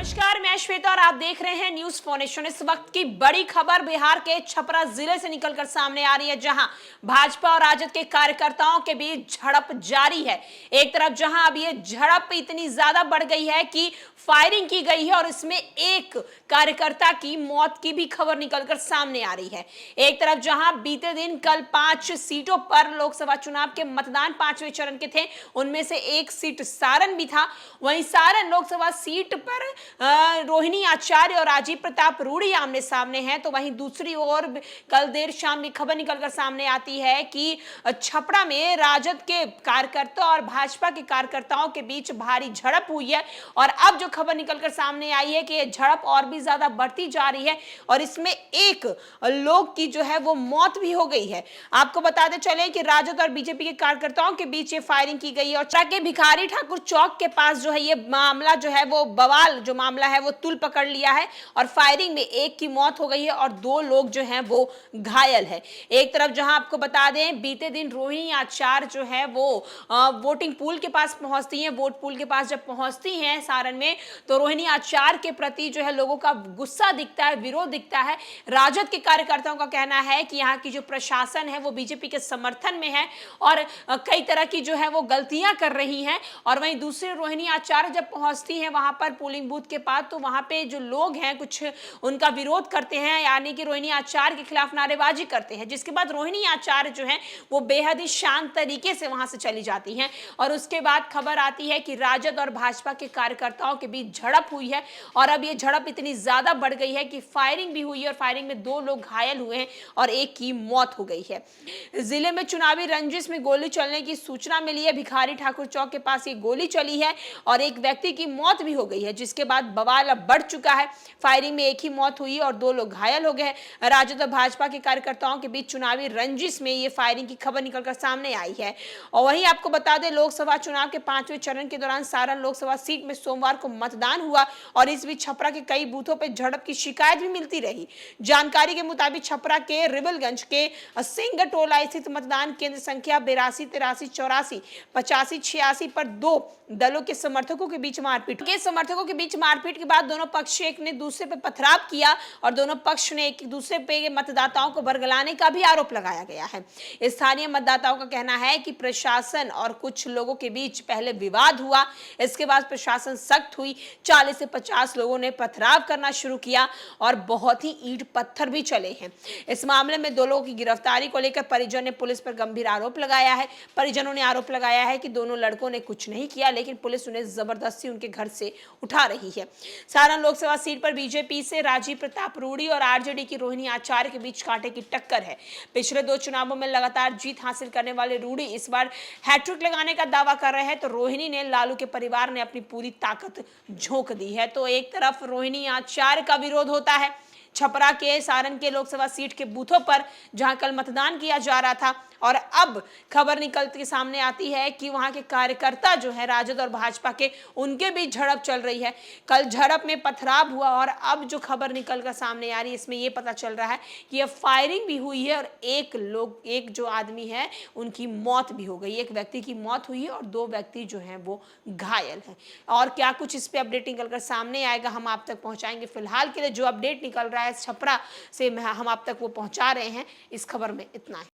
नमस्कार, मैं श्वेता और आप देख रहे हैं न्यूज फॉर्नेशन। इस वक्त की बड़ी खबर बिहार के छपरा जिले से निकलकर सामने आ रही है, जहां भाजपा और राजद के कार्यकर्ताओं के बीच झड़प जारी है। एक तरफ जहां अब ये झड़प इतनी ज्यादा बढ़ गई है कि फायरिंग की गई है और इसमें एक कार्यकर्ता की मौत की भी खबर निकलकर सामने आ रही है। एक तरफ जहां बीते दिन कल 5 सीटों पर लोकसभा चुनाव के मतदान 5वें चरण के थे, उनमें से एक सीट सारण भी था। वहीं सारण लोकसभा सीट पर रोहिणी आचार्य और राजीव प्रताप रूडी आमने सामने हैं, तो वहीं दूसरी ओर कल देर शाम भी खबर निकलकर सामने आती है कि छपरा में राजद के कार्यकर्ता और भाजपा के कार्यकर्ताओं के बीच भारी झड़प हुई है। और अब जो खबर निकलकर सामने आई है कि यह झड़प और भी ज्यादा बढ़ती जा रही है और इसमें एक लोग की जो है वो मौत भी हो गई है। आपको बताते चले कि राजद और बीजेपी के कार्यकर्ताओं के बीच ये फायरिंग की गई है और के भिखारी ठाकुर चौक के पास जो है ये मामला जो है वो बवाल जो मामला है वो तुल पकड़ लिया है और फायरिंग में एक की मौत हो गई है और 2 लोग जो हैं वो घायल है। एक तरफ जहां आपको बता दें बीते दिन रोहिणी आचार्य जो है वो वोटिंग पूल के पास पहुंचती हैं। वोट पूल के पास जब पहुंचती हैं सारण में, तो रोहिणी आचार्य के प्रति जो है लोगों का गुस्सा दिखता है, विरोध दिखता है। राजद के कार्यकर्ताओं का कहना है कि यहाँ की जो प्रशासन है वो बीजेपी के समर्थन में है और कई तरह की जो है वो गलतियां कर रही हैं। और वहीं दूसरे रोहिणी आचार्य जब पहुंचती हैं वहां पर पोलिंग बूथ के पास, तो वहां पे जो लोग हैं कुछ उनका विरोध करते हैं, यानी कि रोहिणी आचार्य के खिलाफ नारेबाजी करते हैं, जिसके बाद रोहिणी आचार्य जो है वो बेहद ही शांत तरीके से वहां से चली जाती हैं। और उसके बाद खबर आती है कि राजद और भाजपा के कार्यकर्ताओं के बीच झड़प हुई है और अब ये झड़प इतनी ज्यादा बढ़ गई है कि फायरिंग भी हुई है और फायरिंग में 2 लोग घायल हुए हैं और एक की मौत हो गई है। जिले में चुनावी रंजिश में गोली चलने की सूचना मिली है। भिखारी ठाकुर चौक के पास ये गोली चली है और एक व्यक्ति की मौत भी हो गई है, जिसके बाद बवाल अब बढ़ चुका है। फायरिंग में एक ही मौत हुई और 2 लोग घायल हो गए। राजद और भाजपा के कार्यकर्ताओं के बीच चुनावी रंजिश में ये फायरिंग की खबर निकलकर सामने आई है। और वहीं आपको बता दें लोकसभा चुनाव के 5वें चरण के दौरान सारण लोकसभा सीट में सोमवार को मतदान हुआ और इस बीच छपरा के कई बूथों पर झड़प की शिकायत भी मिलती रही। जानकारी के मुताबिक छपरा के रिबलगंज के सिंह टोला स्थित मतदान केंद्र संख्या 82, 83, 84, 85, 86 पर 2 दलों के समर्थकों के बीच मारपीट के बाद दोनों पक्ष एक ने दूसरे पर पथराव किया और दोनों पक्ष ने एक दूसरे पे मतदाताओं को बरगलाने का भी आरोप लगाया गया है। स्थानीय मतदाताओं का कहना है कि प्रशासन और कुछ लोगों के बीच पहले विवाद हुआ, इसके बाद प्रशासन सख्त हुई। 40 से 50 लोगों ने पथराव करना शुरू किया और बहुत ही ईंट पत्थर भी चले हैं। इस मामले में 2 लोगों की गिरफ्तारी को लेकर परिजन ने पुलिस पर गंभीर आरोप लगाया है। परिजनों ने आरोप लगाया है कि दोनों लड़कों ने कुछ नहीं किया, लेकिन पुलिस उन्हें जबरदस्ती उनके घर से उठा रही है। सारण लोकसभा सीट पर बीजेपी से राजीव प्रताप रूडी और आरजेडी की रोहिणी आचार्य के बीच कांटे की टक्कर है। पिछले 2 चुनावों में लगातार जीत हासिल करने वाले रूडी इस बार हैट्रिक लगाने का दावा कर रहे हैं, तो रोहिणी ने लालू के परिवार ने अपनी पूरी ताकत झोंक दी है। तो एक तरफ रोहिणी आचार्य का विरोध होता है छपरा के सारण के लोकसभा सीट के बूथों पर, जहां कल मतदान किया जा रहा था, और अब खबर निकल के सामने आती है कि वहां के कार्यकर्ता जो है राजद और भाजपा के, उनके बीच झड़प चल रही है। कल झड़प में पथराव हुआ और अब जो खबर निकल कर सामने आ रही है इसमें यह पता चल रहा है कि यह फायरिंग भी हुई है और एक जो आदमी है उनकी मौत भी हो गई। एक व्यक्ति की मौत हुई है और 2 व्यक्ति जो हैं वो घायल हैं। और क्या कुछ इस पे अपडेट निकल कर सामने आएगा हम आप तक पहुंचाएंगे। फिलहाल के लिए जो अपडेट निकल रहा है छपरा से हम आप तक वो पहुंचा रहे हैं। इस खबर में इतना ही।